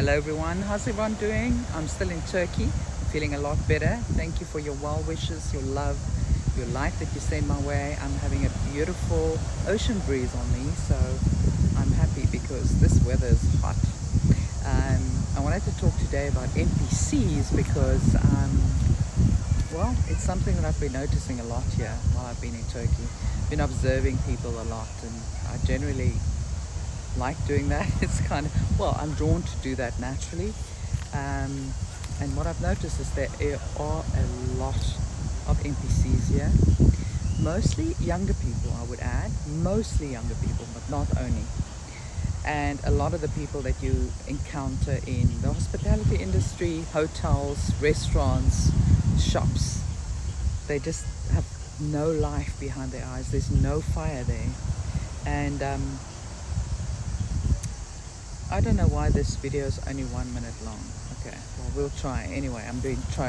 Hello everyone, how's everyone doing? I'm still in Turkey, feeling a lot better. Thank you for your well wishes, your love, your light that you send my way. I'm having a beautiful ocean breeze on me, so I'm happy because this weather is hot. I wanted to talk today about NPCs because, well, it's something that I've been noticing a lot here while I've been in Turkey. Been observing people a lot, and I generally like doing that. It's kind of, well, I'm drawn to do that naturally, and what I've noticed is there are a lot of NPCs here, mostly younger people, I would add, mostly younger people, but not only. And a lot of the people that you encounter in the hospitality industry, hotels, restaurants, shops, they just have no life behind their eyes. There's no fire there. And I don't know why this video is only 1 minute long. Okay, well, we'll try. Anyway, I'm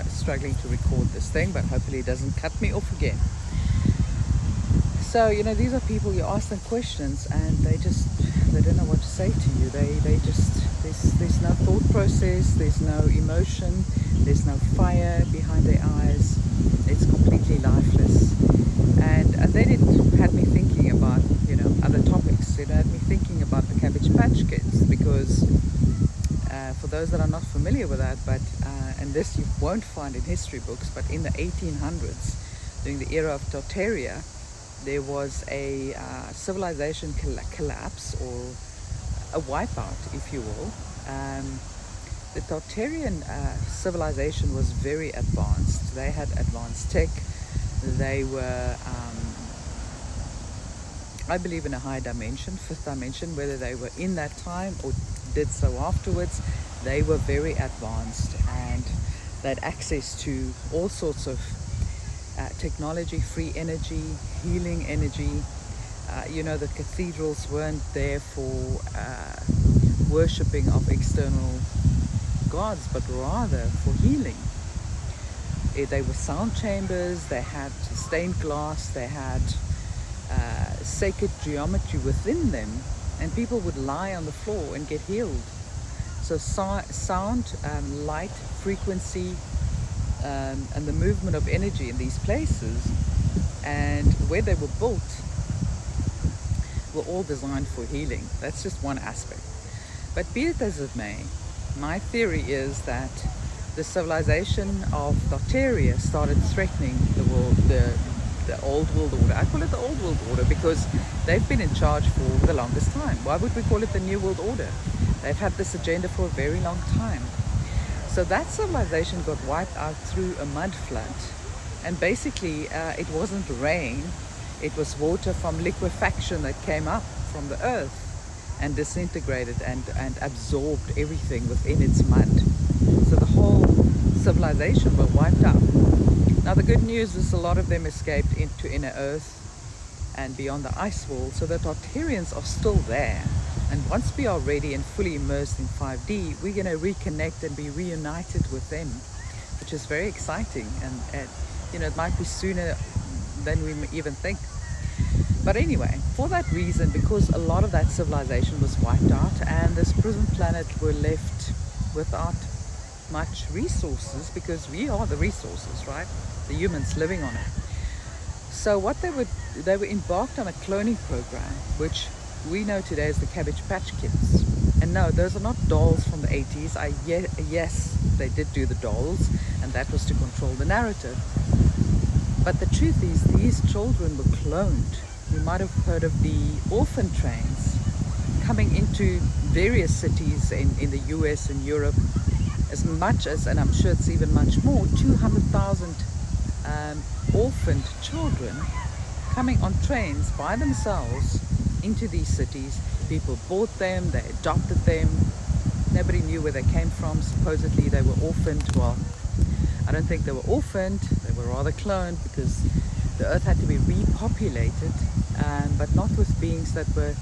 struggling to record this thing, but hopefully it doesn't cut me off again. So, you know, these are people, you ask them questions and they don't know what to say to you. They just, there's no thought process, there's no emotion, there's no fire behind their eyes. It's completely lifeless. And then it had me thinking about, you know, other topics. It had me thinking about the Cabbage Patch Kids because for those that are not familiar with that, but and this you won't find in history books, but in the 1800s, during the era of Tartaria, there was a civilization collapse, or a wipeout, if you will. The Tartarian civilization was very advanced. They had advanced tech. They were, I believe, in a higher dimension, fifth dimension, whether they were in that time or did so afterwards. They were very advanced and they had access to all sorts of technology, free energy, healing energy. You know, the cathedrals weren't there for worshipping of external gods, but rather for healing. They were sound chambers, they had stained glass, they had sacred geometry within them, and people would lie on the floor and get healed. So sound, light, frequency, and the movement of energy in these places and where they were built were all designed for healing. That's just one aspect. But be it as it may, my theory is that the civilization of Tartaria started threatening the world, the old world order. I call it the old world order because they've been in charge for the longest time. Why would we call it the new world order? They've had this agenda for a very long time. So that civilization got wiped out through a mud flood, and basically it wasn't rain, it was water from liquefaction that came up from the earth and disintegrated and absorbed everything within its mud. So the whole civilization was wiped out. Now the good news is a lot of them escaped into inner earth and beyond the ice wall, so the Tartarians are still there. And once we are ready and fully immersed in 5D, we're going to reconnect and be reunited with them, which is very exciting. And you know, it might be sooner than we even think. But anyway, for that reason, because a lot of that civilization was wiped out and this prison planet were left without much resources, because we are the resources, right? The humans living on it. So what they were embarked on a cloning program, which we know today as the Cabbage Patch Kids. And no, those are not dolls from the 80s. Yes, they did do the dolls, and that was to control the narrative. But the truth is, these children were cloned. You might have heard of the ORPHAN TRAINS coming into various cities in the US and Europe, as much as, and I'm sure it's even much more, 200,000 orphaned children coming on trains by themselves into these cities. People bought them, they adopted them, nobody knew where they came from. Supposedly they were orphaned. Well, I don't think they were orphaned, they were rather cloned, because the earth had to be repopulated, but not with beings that were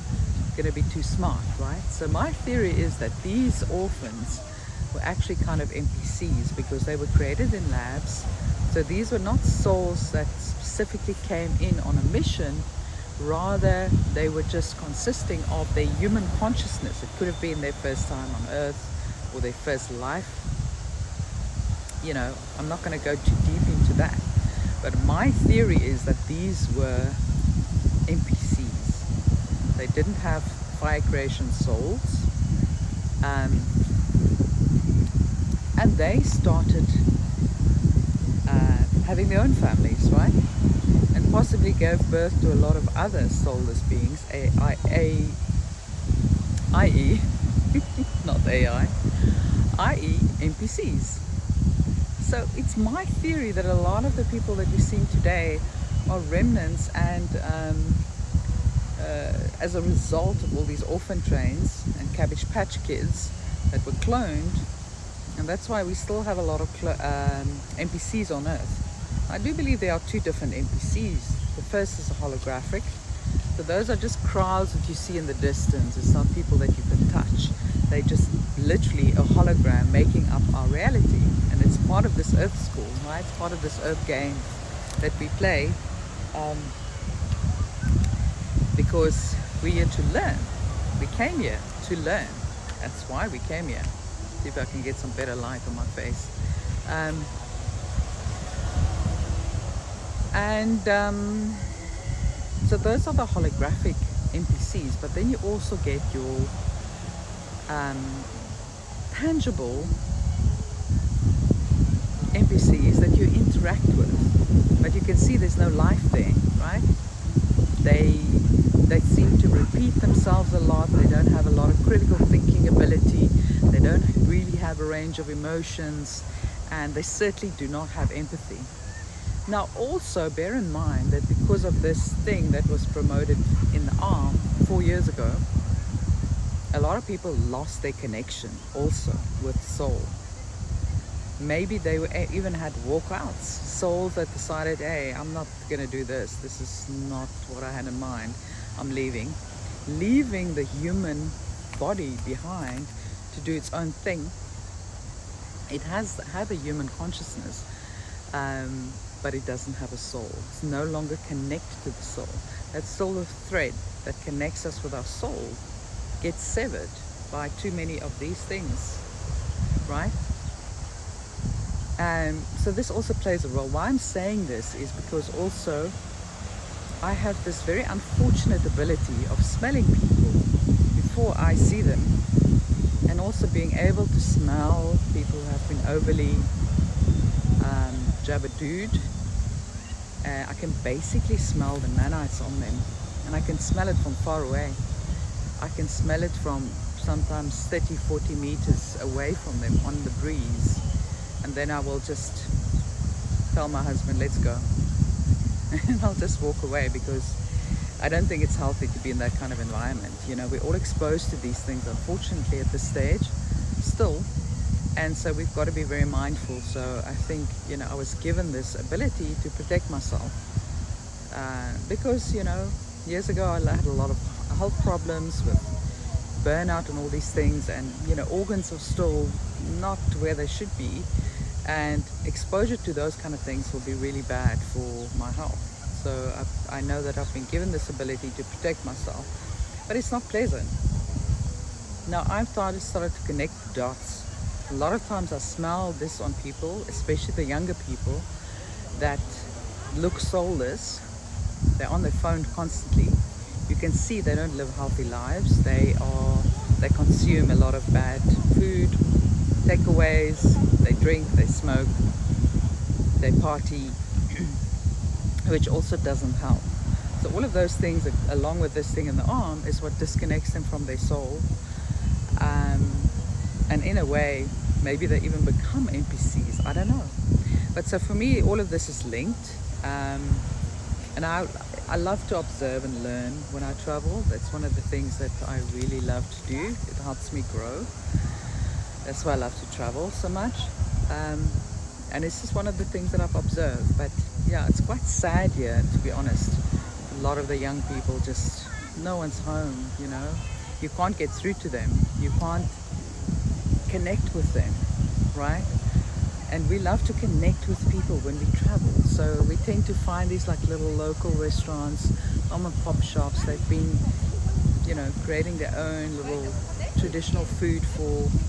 going to be too smart, right? So my theory is that these orphans were actually kind of NPCs because they were created in labs. So these were not souls that specifically came in on a mission. Rather, they were just consisting of their human consciousness. It could have been their first time on earth, or their first life. You know, I'm not going to go too deep into that. But my theory is that these were NPCs. They didn't have fire creation souls. And they started having their own families, right? And possibly gave birth to a lot of other soulless beings, i.e. not AI, i.e. NPCs. So it's my theory that a lot of the people that we're seeing today are remnants, and as a result of all these orphan trains and Cabbage Patch Kids that were cloned, and that's why we still have a lot of NPCs on Earth. I do believe there are two different NPCs. The first is a holographic. So those are just crowds that you see in the distance. It's not people that you can touch. They just literally a hologram making up our reality. And it's part of this Earth school, right? It's part of this Earth game that we play, because we're here to learn. We came here to learn. That's why we came here. See if I can get some better light on my face. So those are the holographic NPCs, but then you also get your tangible NPCs that you interact with, but you can see there's no life there, right? They seem to repeat themselves a lot. They don't have a lot of critical thinking ability. They don't really have a range of emotions, and they certainly do not have empathy. Now also bear in mind that because of this thing that was promoted in the arm 4 years ago, a lot of people lost their connection also with soul. Maybe they even had walkouts, souls that decided, hey, I'm not gonna do this. This is not what I had in mind. I'm leaving the human body behind to do its own thing. It has a human consciousness, but it doesn't have a soul. It's no longer connected to the soul. That soul thread that connects us with our soul gets severed by too many of these things, right? So this also plays a role. Why I'm saying this is because also I have this very unfortunate ability of smelling people before I see them, and also being able to smell people who have been overly jabba-dooed. I can basically smell the nanites on them, and I can smell it from far away. I can smell it from sometimes 30-40 meters away from them on the breeze, and then I will just tell my husband, let's go. And I'll just walk away, because I don't think it's healthy to be in that kind of environment. You know, we're all exposed to these things, unfortunately, at this stage still. And so we've got to be very mindful. So I think, you know, I was given this ability to protect myself, because, you know, years ago I had a lot of health problems with burnout and all these things, and, you know, organs are still not where they should be, and exposure to those kind of things will be really bad for my health. So I know that I've been given this ability to protect myself, but it's not pleasant. Now I've started to connect the dots. A lot of times I smell this on people, especially the younger people that look soulless. They're on their phone constantly. You can see they don't live healthy lives. They consume a lot of bad food, takeaways, they drink, they smoke, they party, which also doesn't help. So all of those things, along with this thing in the arm, is what disconnects them from their soul. And in a way, maybe they even become NPCs, I don't know. But so for me, all of this is linked. And I love to observe and learn when I travel. That's one of the things that I really love to do. It helps me grow. That's why I love to travel so much. And it's just one of the things that I've observed. But yeah, it's quite sad here, to be honest. A lot of the young people, just no one's home, you know. You can't get through to them. You can't connect with them, right? And we love to connect with people when we travel. So we tend to find these like little local restaurants, mom and pop shops. They've been, you know, creating their own little traditional food for